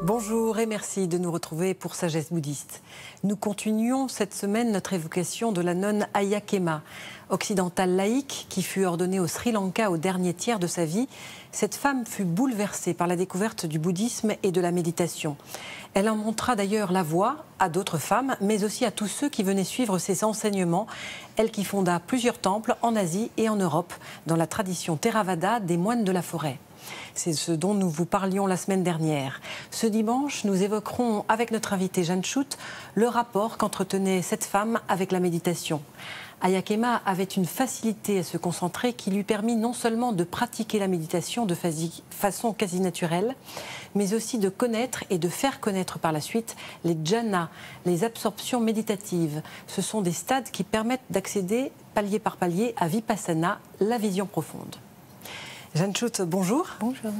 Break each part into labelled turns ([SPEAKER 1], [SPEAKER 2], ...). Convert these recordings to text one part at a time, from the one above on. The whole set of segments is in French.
[SPEAKER 1] Bonjour et merci de nous retrouver pour Sagesse bouddhiste. Nous continuons cette semaine notre évocation de la nonne Ayya Khema, occidentale laïque qui fut ordonnée au Sri Lanka au dernier tiers de sa vie. Cette femme fut bouleversée par la découverte du bouddhisme et de la méditation. Elle en montra d'ailleurs la voie à d'autres femmes, mais aussi à tous ceux qui venaient suivre ses enseignements. Elle qui fonda plusieurs temples en Asie et en Europe, dans la tradition Theravada des moines de la forêt. C'est ce dont nous vous parlions la semaine dernière. Ce dimanche, nous évoquerons avec notre invité Jeanne Schutt le rapport qu'entretenait cette femme avec la méditation. Ayya Khema avait une facilité à se concentrer qui lui permit non seulement de pratiquer la méditation de façon quasi naturelle, mais aussi de connaître et de faire connaître par la suite les jhanas, les absorptions méditatives. Ce sont des stades qui permettent d'accéder palier par palier à Vipassana, la vision profonde. Jeanne Schutt, bonjour.
[SPEAKER 2] Bonjour.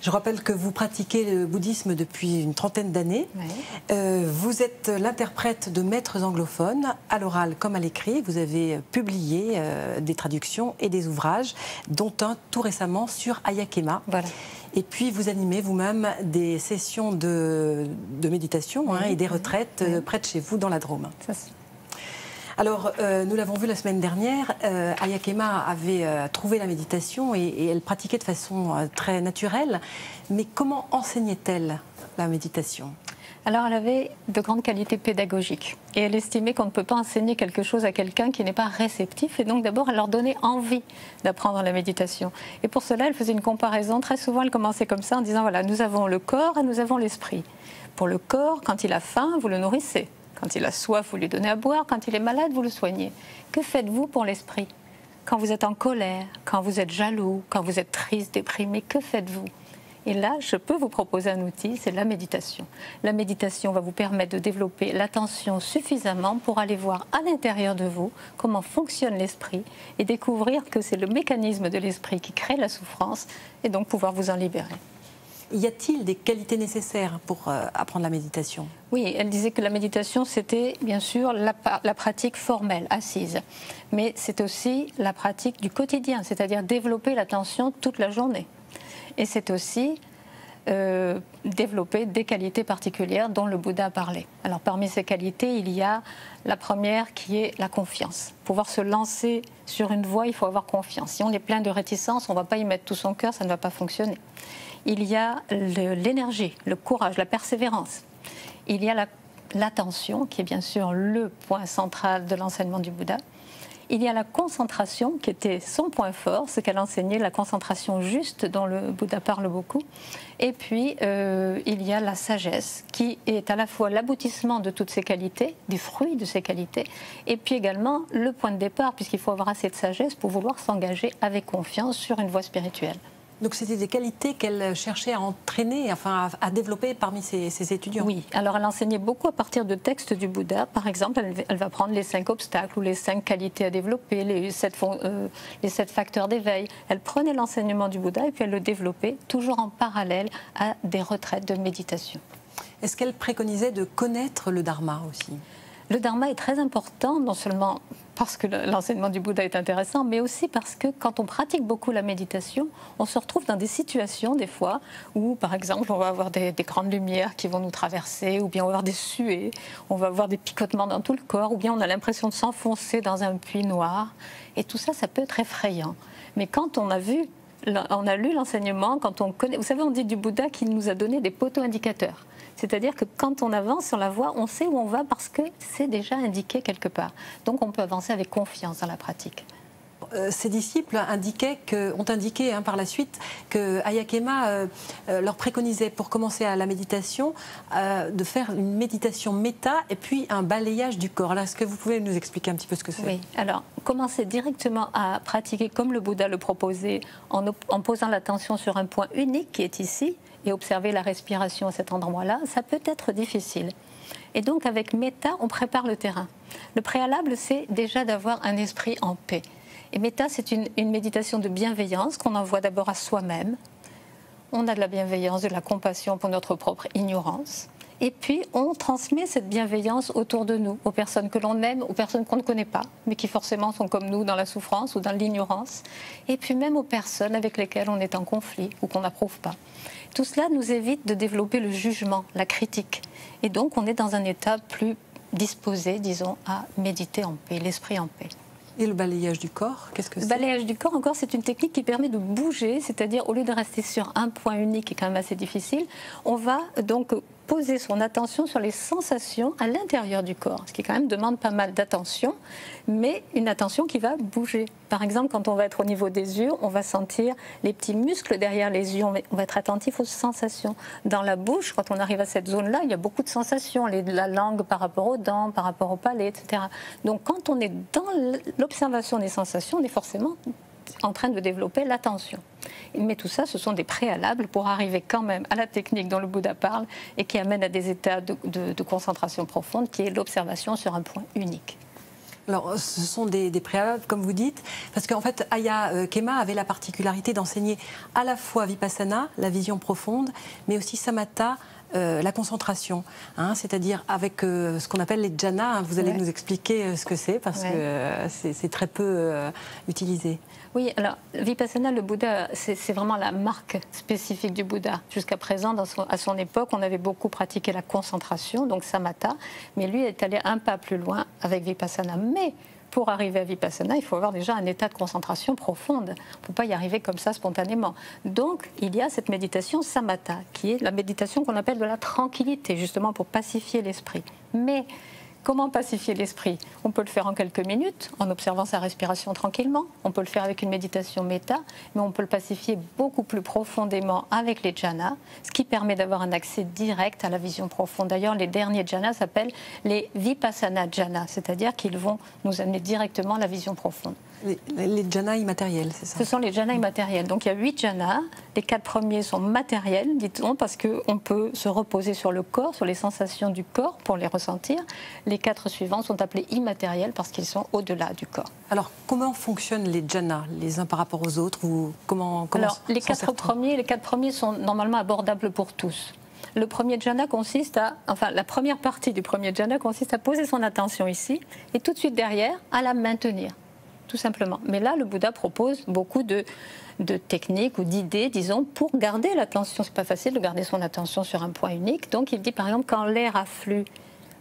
[SPEAKER 1] Je rappelle que vous pratiquez le bouddhisme depuis une trentaine d'années.
[SPEAKER 2] Oui.
[SPEAKER 1] Vous êtes l'interprète de maîtres anglophones, à l'oral comme à l'écrit. Vous avez publié des traductions et des ouvrages, dont un tout récemment sur Ayya Khema.
[SPEAKER 2] Voilà.
[SPEAKER 1] Et puis vous animez vous-même des sessions de méditation et des retraites près de chez vous dans la Drôme.
[SPEAKER 2] Ça,
[SPEAKER 1] alors, nous l'avons vu la semaine dernière, Ayya Khema avait trouvé la méditation et elle pratiquait de façon très naturelle. Mais comment enseignait-elle la méditation ?
[SPEAKER 2] Alors, elle avait de grandes qualités pédagogiques. Et elle estimait qu'on ne peut pas enseigner quelque chose à quelqu'un qui n'est pas réceptif. Et donc, d'abord, elle leur donnait envie d'apprendre la méditation. Et pour cela, elle faisait une comparaison. Très souvent, elle commençait comme ça en disant, voilà, nous avons le corps et nous avons l'esprit. Pour le corps, quand il a faim, vous le nourrissez. Quand il a soif, vous lui donnez à boire. Quand il est malade, vous le soignez. Que faites-vous pour l'esprit? Quand vous êtes en colère, quand vous êtes jaloux, quand vous êtes triste, déprimé, que faites-vous? Et là, je peux vous proposer un outil, c'est la méditation. La méditation va vous permettre de développer l'attention suffisamment pour aller voir à l'intérieur de vous comment fonctionne l'esprit et découvrir que c'est le mécanisme de l'esprit qui crée la souffrance et donc pouvoir vous en libérer.
[SPEAKER 1] Y a-t-il des qualités nécessaires pour apprendre la méditation ?
[SPEAKER 2] Oui, elle disait que la méditation, c'était bien sûr la pratique formelle, assise. Mais c'est aussi la pratique du quotidien, c'est-à-dire développer l'attention toute la journée. Et c'est aussi développer des qualités particulières dont le Bouddha a parlé. Alors parmi ces qualités, il y a la première qui est la confiance. Pour pouvoir se lancer sur une voie, il faut avoir confiance. Si on est plein de réticence, on ne va pas y mettre tout son cœur, ça ne va pas fonctionner. Il y a l'énergie, le courage, la persévérance. Il y a l'attention, qui est bien sûr le point central de l'enseignement du Bouddha. Il y a la concentration, qui était son point fort, ce qu'elle enseignait, la concentration juste dont le Bouddha parle beaucoup. Et puis, il y a la sagesse, qui est à la fois l'aboutissement de toutes ces qualités, des fruits de ces qualités, et puis également le point de départ, puisqu'il faut avoir assez de sagesse pour vouloir s'engager avec confiance sur une voie spirituelle.
[SPEAKER 1] Donc c'était des qualités qu'elle cherchait à entraîner, enfin à développer parmi ses étudiants.
[SPEAKER 2] Oui, alors elle enseignait beaucoup à partir de textes du Bouddha. Par exemple, elle va prendre les 5 obstacles ou les 5 qualités à développer, les 7 facteurs d'éveil. Elle prenait l'enseignement du Bouddha et puis elle le développait toujours en parallèle à des retraites de méditation.
[SPEAKER 1] Est-ce qu'elle préconisait de connaître le Dharma aussi ?
[SPEAKER 2] Le Dharma est très important, non seulement parce que l'enseignement du Bouddha est intéressant, mais aussi parce que quand on pratique beaucoup la méditation, on se retrouve dans des situations, des fois, où, par exemple, on va avoir des grandes lumières qui vont nous traverser, ou bien on va avoir des suées, on va avoir des picotements dans tout le corps, ou bien on a l'impression de s'enfoncer dans un puits noir. Et tout ça, ça peut être effrayant. Mais quand on a lu l'enseignement, quand on connaît... Vous savez, on dit du Bouddha qu'il nous a donné des poteaux indicateurs. C'est-à-dire que quand on avance sur la voie, on sait où on va parce que c'est déjà indiqué quelque part. Donc on peut avancer avec confiance dans la pratique.
[SPEAKER 1] Ses disciples ont indiqué par la suite que Ayya Khema leur préconisait pour commencer à la méditation de faire une méditation méta et puis un balayage du corps. Est-ce que vous pouvez nous expliquer un petit peu ce que c'est ?
[SPEAKER 2] Oui, alors commencer directement à pratiquer comme le Bouddha le proposait en posant l'attention sur un point unique qui est ici et observer la respiration à cet endroit-là, ça peut être difficile. Et donc avec méta, on prépare le terrain. Le préalable, c'est déjà d'avoir un esprit en paix. Et méta, c'est une méditation de bienveillance qu'on envoie d'abord à soi-même. On a de la bienveillance, de la compassion pour notre propre ignorance. Et puis, on transmet cette bienveillance autour de nous, aux personnes que l'on aime, aux personnes qu'on ne connaît pas, mais qui forcément sont comme nous dans la souffrance ou dans l'ignorance. Et puis même aux personnes avec lesquelles on est en conflit ou qu'on n'approuve pas. Tout cela nous évite de développer le jugement, la critique. Et donc, on est dans un état plus disposé, disons, à méditer en paix, l'esprit en paix.
[SPEAKER 1] Et le balayage du corps, qu'est-ce que c'est?
[SPEAKER 2] Le balayage du corps, encore, c'est une technique qui permet de bouger, c'est-à-dire au lieu de rester sur un point unique, qui est quand même assez difficile, on va donc poser son attention sur les sensations à l'intérieur du corps, ce qui quand même demande pas mal d'attention, mais une attention qui va bouger. Par exemple, quand on va être au niveau des yeux, on va sentir les petits muscles derrière les yeux, on va être attentif aux sensations. Dans la bouche, quand on arrive à cette zone-là, il y a beaucoup de sensations, la langue par rapport aux dents, par rapport au palais, etc. Donc quand on est dans l'observation des sensations, on est forcément en train de développer l'attention. Mais tout ça, ce sont des préalables pour arriver quand même à la technique dont le Bouddha parle et qui amène à des états de concentration profonde, qui est l'observation sur un point unique.
[SPEAKER 1] Alors, ce sont des préalables, comme vous dites, parce qu'en fait, Ayya Khema avait la particularité d'enseigner à la fois Vipassana, la vision profonde, mais aussi Samatha, la concentration, hein, c'est-à-dire avec ce qu'on appelle les jhanas. Hein, vous allez nous expliquer ce que c'est, parce que c'est très peu utilisé.
[SPEAKER 2] Oui, alors Vipassana, le Bouddha, c'est vraiment la marque spécifique du Bouddha. Jusqu'à présent, à son époque, on avait beaucoup pratiqué la concentration, donc Samatha, mais lui est allé un pas plus loin avec Vipassana. Mais pour arriver à Vipassana, il faut avoir déjà un état de concentration profonde. On ne peut pas y arriver comme ça spontanément. Donc, il y a cette méditation Samatha, qui est la méditation qu'on appelle de la tranquillité, justement pour pacifier l'esprit. Mais comment pacifier l'esprit? On peut le faire en quelques minutes, en observant sa respiration tranquillement. On peut le faire avec une méditation méta, mais on peut le pacifier beaucoup plus profondément avec les jhanas, ce qui permet d'avoir un accès direct à la vision profonde. D'ailleurs, les derniers jhanas s'appellent les vipassana jhanas, c'est-à-dire qu'ils vont nous amener directement à la vision profonde.
[SPEAKER 1] Les jhanas immatériels, c'est ça?
[SPEAKER 2] Ce sont les jhanas immatériels. Donc il y a 8 jhanas. Les 4 premiers sont matériels, dit-on, parce qu'on peut se reposer sur le corps, sur les sensations du corps pour les ressentir. Les 4 suivants sont appelés immatériels parce qu'ils sont au-delà du corps.
[SPEAKER 1] Alors, comment fonctionnent les jhanas, les uns par rapport aux autres, ou comment
[SPEAKER 2] Alors, les 4 premiers sont normalement abordables pour tous. Le premier jhana consiste à, enfin, la première partie du premier jhana consiste à poser son attention ici et tout de suite derrière à la maintenir. Tout simplement. Mais là, le Bouddha propose beaucoup de techniques ou d'idées, disons, pour garder l'attention. C'est pas facile de garder son attention sur un point unique. Donc, il dit, par exemple, quand l'air afflue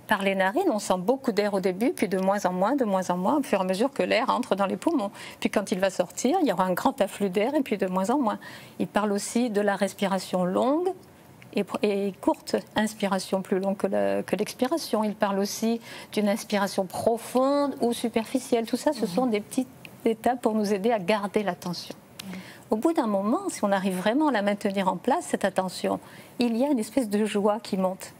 [SPEAKER 2] par les narines, on sent beaucoup d'air au début, puis de moins en moins, au fur et à mesure que l'air entre dans les poumons. Puis quand il va sortir, il y aura un grand afflux d'air, et puis de moins en moins. Il parle aussi de la respiration longue et courte, inspiration plus longue que l'expiration. Il parle aussi d'une inspiration profonde ou superficielle. Tout ça, ce sont des petites étapes pour nous aider à garder l'attention. Au bout d'un moment, si on arrive vraiment à la maintenir en place, cette attention, il y a une espèce de joie qui monte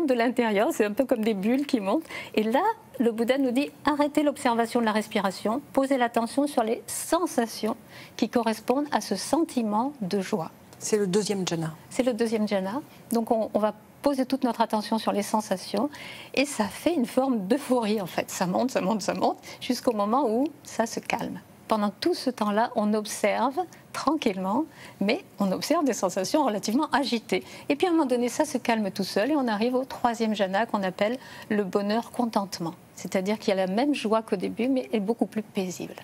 [SPEAKER 2] de l'intérieur. C'est un peu comme des bulles qui montent. Et là, le Bouddha nous dit, arrêtez l'observation de la respiration, posez l'attention sur les sensations qui correspondent à ce sentiment de joie.
[SPEAKER 1] C'est le deuxième jhana.
[SPEAKER 2] C'est le deuxième jhana. Donc on va poser toute notre attention sur les sensations et ça fait une forme d'euphorie en fait. Ça monte, ça monte, ça monte jusqu'au moment où ça se calme. Pendant tout ce temps-là, on observe tranquillement, mais on observe des sensations relativement agitées. Et puis à un moment donné, ça se calme tout seul et on arrive au troisième jhana qu'on appelle le bonheur-contentement. C'est-à-dire qu'il y a la même joie qu'au début, mais elle est beaucoup plus paisible.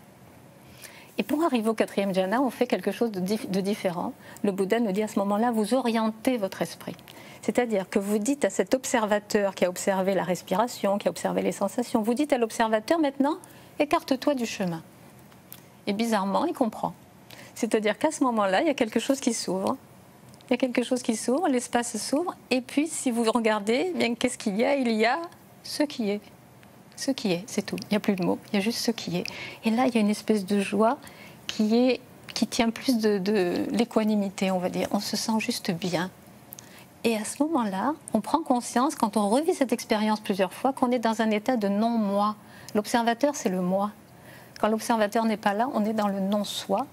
[SPEAKER 2] Et pour arriver au quatrième jhana, on fait quelque chose de différent. Le Bouddha nous dit à ce moment-là, vous orientez votre esprit. C'est-à-dire que vous dites à cet observateur qui a observé la respiration, qui a observé les sensations, vous dites à l'observateur maintenant, écarte-toi du chemin. Et bizarrement, il comprend. C'est-à-dire qu'à ce moment-là, il y a quelque chose qui s'ouvre. Il y a quelque chose qui s'ouvre, l'espace s'ouvre. Et puis, si vous regardez, bien qu'est-ce qu'il y a? Il y a ce qui est. Ce qui est, c'est tout. Il n'y a plus de mots, il y a juste ce qui est. Et là, il y a une espèce de joie qui tient plus de l'équanimité, on va dire. On se sent juste bien. Et à ce moment-là, on prend conscience, quand on revit cette expérience plusieurs fois, qu'on est dans un état de non-moi. L'observateur, c'est le moi. Quand l'observateur n'est pas là, on est dans le non-soi,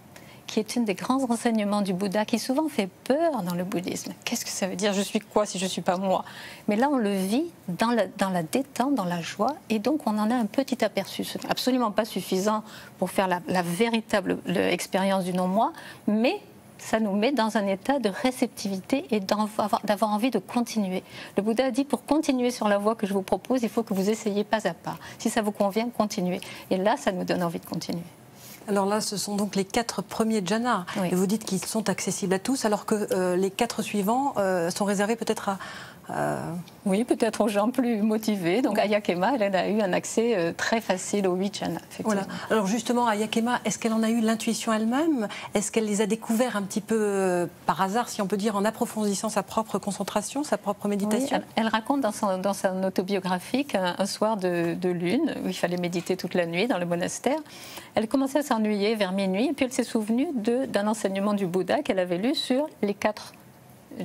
[SPEAKER 2] qui est un des grands enseignements du Bouddha, qui souvent fait peur dans le bouddhisme. Qu'est-ce que ça veut dire? Je suis quoi si je ne suis pas moi? Mais là, on le vit dans la détente, dans la joie, et donc on en a un petit aperçu. Ce n'est absolument pas suffisant pour faire la véritable expérience du non-moi, mais ça nous met dans un état de réceptivité et d'avoir envie de continuer. Le Bouddha a dit, pour continuer sur la voie que je vous propose, il faut que vous essayiez pas à pas. Si ça vous convient, continuez. Et là, ça nous donne envie de continuer.
[SPEAKER 1] Alors là, ce sont donc les 4 premiers jhanas. Oui. Et vous dites qu'ils sont accessibles à tous, alors que les 4 suivants sont réservés peut-être à...
[SPEAKER 2] Oui, peut-être aux gens plus motivés. Donc Aya Khema, elle a eu un accès très facile aux 8 jhanas.
[SPEAKER 1] Voilà. Alors justement, Aya Khema, est-ce qu'elle en a eu l'intuition elle-même? Est-ce qu'elle les a découverts un petit peu par hasard, si on peut dire, en approfondissant sa propre concentration, sa propre méditation?
[SPEAKER 2] Oui, elle raconte dans son autobiographique un soir de lune, où il fallait méditer toute la nuit dans le monastère. Elle commençait à s'ennuyer vers minuit, et puis elle s'est souvenue d'un enseignement du Bouddha qu'elle avait lu sur les 4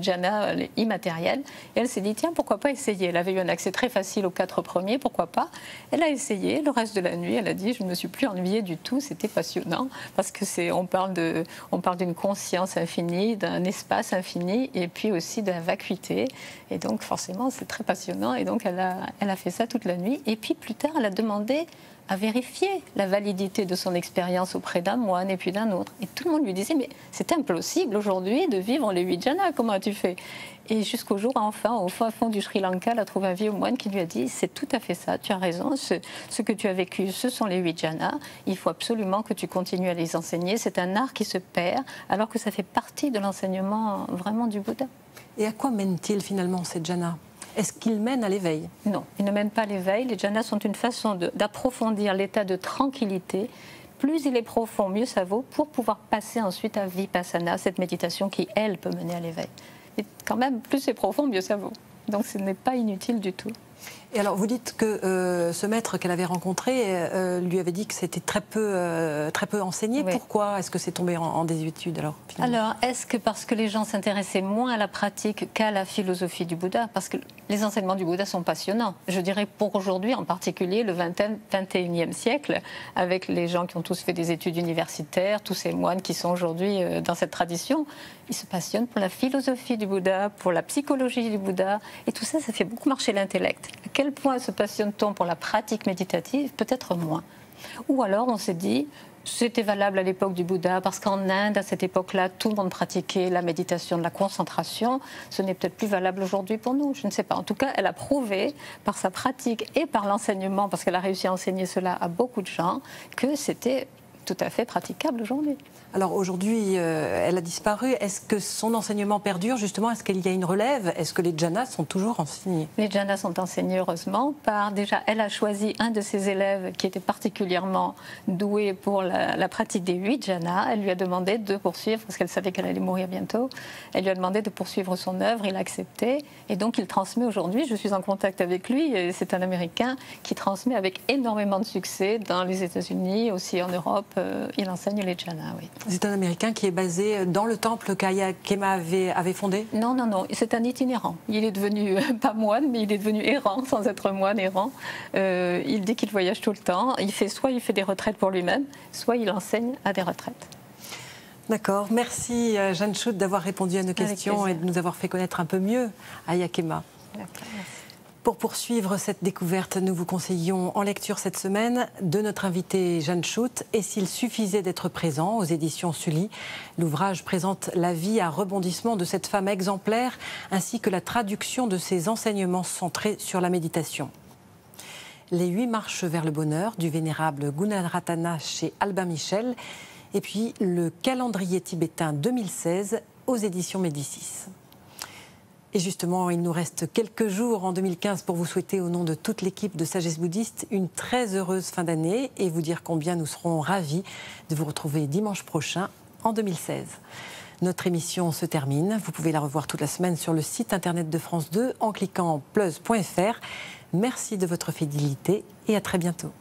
[SPEAKER 2] jhanas immatériels. Et elle s'est dit, tiens, pourquoi pas essayer? Elle avait eu un accès très facile aux 4 premiers, pourquoi pas? Elle a essayé, le reste de la nuit, elle a dit, je ne me suis plus ennuyée du tout, c'était passionnant, parce que on parle d'une conscience infinie, d'un espace infini, et puis aussi de la vacuité. Et donc, forcément, c'est très passionnant. Et donc, elle a fait ça toute la nuit. Et puis, plus tard, elle a demandé à vérifier la validité de son expérience auprès d'un moine et puis d'un autre. Et tout le monde lui disait, mais c'est impossible aujourd'hui de vivre les 8 jhanas, comment as-tu fait? Et jusqu'au jour, enfin, au fond du Sri Lanka, elle a trouvé un vieux moine qui lui a dit, c'est tout à fait ça, tu as raison, ce que tu as vécu, ce sont les 8 jhanas, il faut absolument que tu continues à les enseigner, c'est un art qui se perd, alors que ça fait partie de l'enseignement vraiment du Bouddha.
[SPEAKER 1] Et à quoi mènent-ils finalement ces jhanas? Est-ce qu'ils mènent à l'éveil?
[SPEAKER 2] Non, ils ne mènent pas à l'éveil. Les jhanas sont une façon d'approfondir l'état de tranquillité. Plus il est profond, mieux ça vaut, pour pouvoir passer ensuite à Vipassana, cette méditation qui, elle, peut mener à l'éveil. Et quand même, plus c'est profond, mieux ça vaut. Donc ce n'est pas inutile du tout.
[SPEAKER 1] Et alors, vous dites que ce maître qu'elle avait rencontré lui avait dit que c'était très peu enseigné. Oui. Pourquoi est-ce que c'est tombé en désuétude alors, finalement?
[SPEAKER 2] Alors, est-ce que parce que les gens s'intéressaient moins à la pratique qu'à la philosophie du Bouddha? Parce que les enseignements du Bouddha sont passionnants. Je dirais pour aujourd'hui, en particulier le 21e siècle, avec les gens qui ont tous fait des études universitaires, tous ces moines qui sont aujourd'hui dans cette tradition, ils se passionnent pour la philosophie du Bouddha, pour la psychologie du Bouddha, et tout ça, ça fait beaucoup marcher l'intellect. À quel point se passionne-t-on pour la pratique méditative? Peut-être moins. Ou alors on s'est dit, c'était valable à l'époque du Bouddha, parce qu'en Inde, à cette époque-là, tout le monde pratiquait la méditation de la concentration. Ce n'est peut-être plus valable aujourd'hui pour nous, je ne sais pas. En tout cas, elle a prouvé par sa pratique et par l'enseignement, parce qu'elle a réussi à enseigner cela à beaucoup de gens, que c'était tout à fait praticable aujourd'hui.
[SPEAKER 1] Alors aujourd'hui, elle a disparu. Est-ce que son enseignement perdure justement? Est-ce qu'il y a une relève? Est-ce que les jhanas sont toujours enseignés?
[SPEAKER 2] Les jhanas sont enseignés heureusement déjà, elle a choisi un de ses élèves qui était particulièrement doué pour la pratique des 8 jhanas. Elle lui a demandé de poursuivre, parce qu'elle savait qu'elle allait mourir bientôt. Elle lui a demandé de poursuivre son œuvre, il a accepté. Et donc il transmet aujourd'hui, je suis en contact avec lui, c'est un Américain qui transmet avec énormément de succès dans les États-Unis, aussi en Europe. Il enseigne les jhanas, oui.
[SPEAKER 1] C'est un Américain qui est basé dans le temple qu'Aya Khema avait fondé?
[SPEAKER 2] Non, non, non, c'est un itinérant. Il est devenu, pas moine, mais il est devenu errant, sans être moine, errant. Il dit qu'il voyage tout le temps. Soit il fait des retraites pour lui-même, soit il enseigne à des retraites.
[SPEAKER 1] D'accord. Merci Jeanne Schutt d'avoir répondu à nos questions et de nous avoir fait connaître un peu mieux Aya Khema.
[SPEAKER 2] D'accord, merci.
[SPEAKER 1] Pour poursuivre cette découverte, nous vous conseillons en lecture cette semaine de notre invitée Jeanne Schutt. Et s'il suffisait d'être présent aux éditions Sully, l'ouvrage présente la vie à rebondissement de cette femme exemplaire ainsi que la traduction de ses enseignements centrés sur la méditation. Les 8 marches vers le bonheur du vénérable Gunaratana chez Albin Michel et puis le calendrier tibétain 2016 aux éditions Médicis. Et justement, il nous reste quelques jours en 2015 pour vous souhaiter, au nom de toute l'équipe de Sagesse Bouddhiste, une très heureuse fin d'année et vous dire combien nous serons ravis de vous retrouver dimanche prochain en 2016. Notre émission se termine. Vous pouvez la revoir toute la semaine sur le site internet de France 2 en cliquant plus.fr. Merci de votre fidélité et à très bientôt.